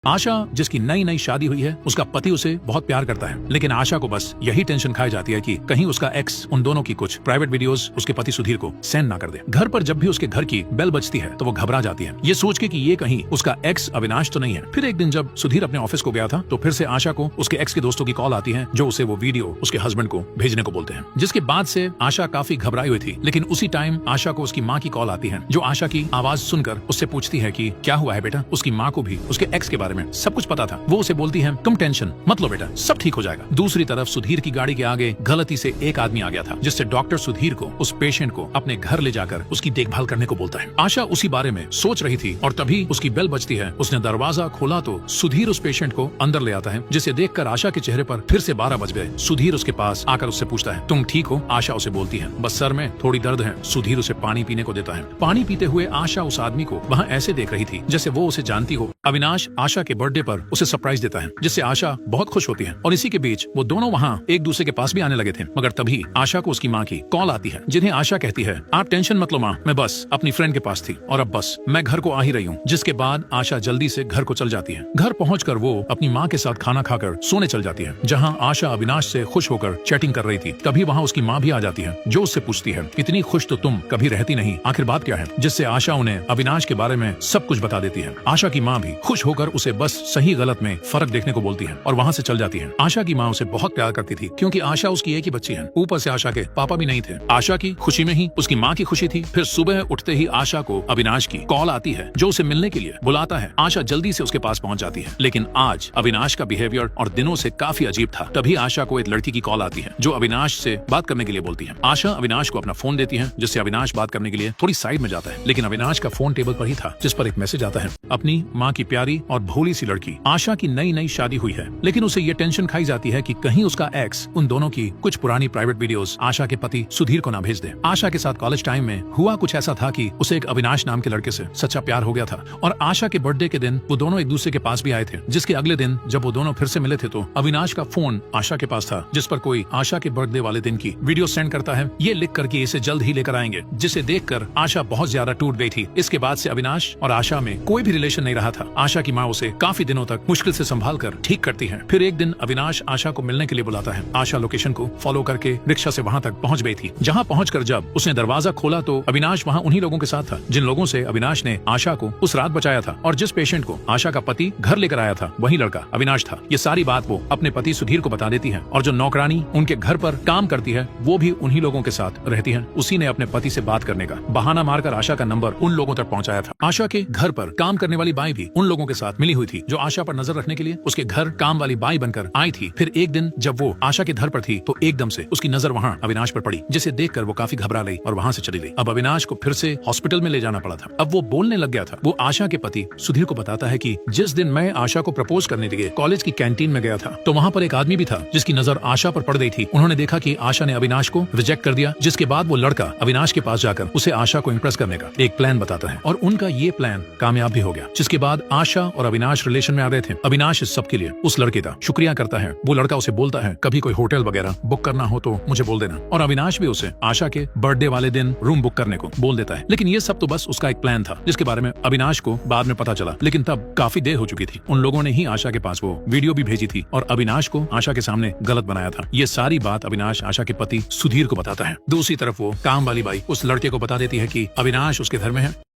आशा जिसकी नई नई शादी हुई है, उसका पति उसे बहुत प्यार करता है, लेकिन आशा को बस यही टेंशन खाई जाती है कि कहीं उसका एक्स उन दोनों की कुछ प्राइवेट वीडियोस उसके पति सुधीर को सेंड ना कर दे। घर पर जब भी उसके घर की बेल बजती है तो वो घबरा जाती है, ये सोच के कि ये कहीं उसका एक्स अविनाश तो नहीं है। फिर एक दिन जब सुधीर अपने ऑफिस को गया था तो फिर से आशा को उसके एक्स के दोस्तों की कॉल आती है, जो उसे वो वीडियो उसके हस्बैंड को भेजने को बोलते हैं। जिसके बाद से आशा काफी घबराई हुई थी, लेकिन उसी टाइम आशा को उसकी माँ की कॉल आती है, जो आशा की आवाज सुनकर उससे पूछती है कि क्या हुआ है बेटा। उसकी माँ को भी उसके एक्स के बारे में सब कुछ पता था। वो उसे बोलती है, तुम टेंशन मत लो बेटा, सब ठीक हो जाएगा। दूसरी तरफ सुधीर की गाड़ी के आगे गलती से एक आदमी आ गया था, जिससे डॉक्टर सुधीर को उस पेशेंट को अपने घर ले जाकर उसकी देखभाल करने को बोलता है। आशा उसी बारे में सोच रही थी और तभी उसकी बेल बजती है। उसने दरवाजा खोला तो सुधीर उस पेशेंट को अंदर ले आता है, जिसे देखकर आशा के चेहरे पर फिर से 12 बज गए। सुधीर उसके पास आकर उससे पूछता है, तुम ठीक हो? आशा उसे बोलती है, बस सर में थोड़ी दर्द है। सुधीर उसे पानी पीने को देता है। पानी पीते हुए आशा उस आदमी को वहाँ ऐसे देख रही थी जैसे वो उसे जानती हो। अविनाश आशा के बर्थडे पर उसे सरप्राइज देता है, जिससे आशा बहुत खुश होती है और इसी के बीच वो दोनों वहाँ एक दूसरे के पास भी आने लगे थे। मगर तभी आशा को उसकी माँ की कॉल आती है, जिन्हें आशा कहती है, आप टेंशन मत लो माँ, मैं बस अपनी फ्रेंड के पास थी और अब बस मैं घर को आ ही रही हूँ। जिसके बाद आशा जल्दी से घर को चल जाती है। घर पहुंचकर वो अपनी माँ के साथ खाना खाकर सोने चल जाती है। जहाँ आशा अविनाश से खुश होकर चैटिंग कर रही थी, तभी वहाँ उसकी माँ भी आ जाती है, जो उससे पूछती है, इतनी खुश तो तुम कभी रहती नहीं, आखिर बात क्या है। जिससे आशा उन्हें अविनाश के बारे में सब कुछ बता देती है। आशा की माँ भी खुश होकर उसे बस सही गलत में फर्क देखने को बोलती है और वहाँ से चल जाती है। आशा की माँ उसे बहुत प्यार करती थी, क्योंकि आशा उसकी एक ही बच्ची है। ऊपर से आशा के पापा भी नहीं थे। आशा की खुशी में ही उसकी माँ की खुशी थी। फिर सुबह उठते ही आशा को अविनाश की कॉल आती है, जो उसे मिलने के लिए बुलाता है। आशा जल्दी से उसके पास पहुंच जाती है, लेकिन आज अविनाश का बिहेवियर और दिनों से काफी अजीब था। तभी आशा को एक लड़की की कॉल आती है, जो अविनाश से बात करने के लिए बोलती है। आशा अविनाश को अपना फोन देती है, जिससे अविनाश बात करने के लिए थोड़ी साइड में जाता है, लेकिन अविनाश का फोन टेबल पर ही था, जिस पर एक मैसेज आता है, अपनी माँ की प्यारी और भोली सी लड़की। आशा की नई नई शादी हुई है, लेकिन उसे ये टेंशन खाई जाती है कि कहीं उसका एक्स उन दोनों की कुछ पुरानी प्राइवेट वीडियोस आशा के पति सुधीर को ना भेज दे। आशा के साथ कॉलेज टाइम में हुआ कुछ ऐसा था कि उसे एक अविनाश नाम के लड़के से सच्चा प्यार हो गया था और आशा के बर्थडे के दिन वो दोनों एक दूसरे के पास भी आए थे। जिसके अगले दिन जब वो दोनों फिर से मिले थे तो अविनाश का फोन आशा के पास था, जिस पर कोई आशा के बर्थडे वाले दिन की वीडियो सेंड करता है, ये लिख कर कि इसे जल्द ही लेकर आएंगे। जिसे देखकर आशा बहुत ज्यादा टूट गई थी। इसके बाद से अविनाश और आशा में कोई भी रिलेशन नहीं रहा था। आशा की माँ उसे काफी दिनों तक मुश्किल से संभाल कर ठीक करती है। फिर एक दिन अविनाश आशा को मिलने के लिए बुलाता है। आशा लोकेशन को फॉलो करके रिक्शा से वहाँ तक पहुँच गई थी। जहाँ पहुँचकर जब उसने दरवाजा खोला तो अविनाश वहाँ उन्हीं लोगों के साथ था, जिन लोगों से अविनाश ने आशा को उस रात बचाया था, और जिस पेशेंट को आशा का पति घर लेकर आया था वही लड़का अविनाश था। ये सारी बात वो अपने पति सुधीर को बता देती है, और जो नौकरानी उनके घर पर काम करती है वो भी उन्हीं लोगों के साथ रहती है। उसी ने अपने पति से बात करने का बहाना मारकर आशा का नंबर उन लोगों तक पहुँचाया था। आशा के घर पर काम करने वाली बाई भी उन लोगों के साथ मिली हुई थी, जो आशा पर नजर रखने के लिए उसके घर काम वाली बाई बनकर आई थी। फिर एक दिन जब वो आशा के घर पर थी तो एकदम से उसकी नजर वहाँ अविनाश पर पड़ी, जिसे देखकर वो काफी घबरा गई और वहाँ से चली गई। अब अविनाश को फिर से हॉस्पिटल में ले जाना पड़ा था। अब वो बोलने लग गया था। वो आशा के पति सुधीर को बताता है कि जिस दिन मैं आशा को प्रपोज करने के लिए कॉलेज की कैंटीन में गया था तो वहाँ पर एक आदमी भी था, जिसकी नजर आशा पर पड़ गई थी। उन्होंने देखा कि आशा ने अविनाश को रिजेक्ट कर दिया, जिसके बाद वो लड़का अविनाश के पास जाकर उसे आशा को इम्प्रेस करने का एक प्लान बताता है, और उनका ये प्लान कामयाब भी हो गया। जिसके बाद आशा और अविनाश रिलेशन में आ गए थे। अविनाश इस सब के लिए उस लड़के का शुक्रिया करता है। वो लड़का उसे बोलता है, कभी कोई होटल वगैरह बुक करना हो तो मुझे बोल देना, और अविनाश भी उसे आशा के बर्थडे वाले दिन रूम बुक करने को बोल देता है। लेकिन ये सब तो बस उसका एक प्लान था, जिसके बारे में अविनाश को बाद में पता चला, लेकिन तब काफी देर हो चुकी थी। उन लोगों ने ही आशा के पास वो वीडियो भी भेजी थी और अविनाश को आशा के सामने गलत बनाया था। ये सारी बात अविनाश आशा के पति सुधीर को बताता है। दूसरी तरफ वो काम वाली बाई उस लड़के को बता देती है कि अविनाश उसके घर में है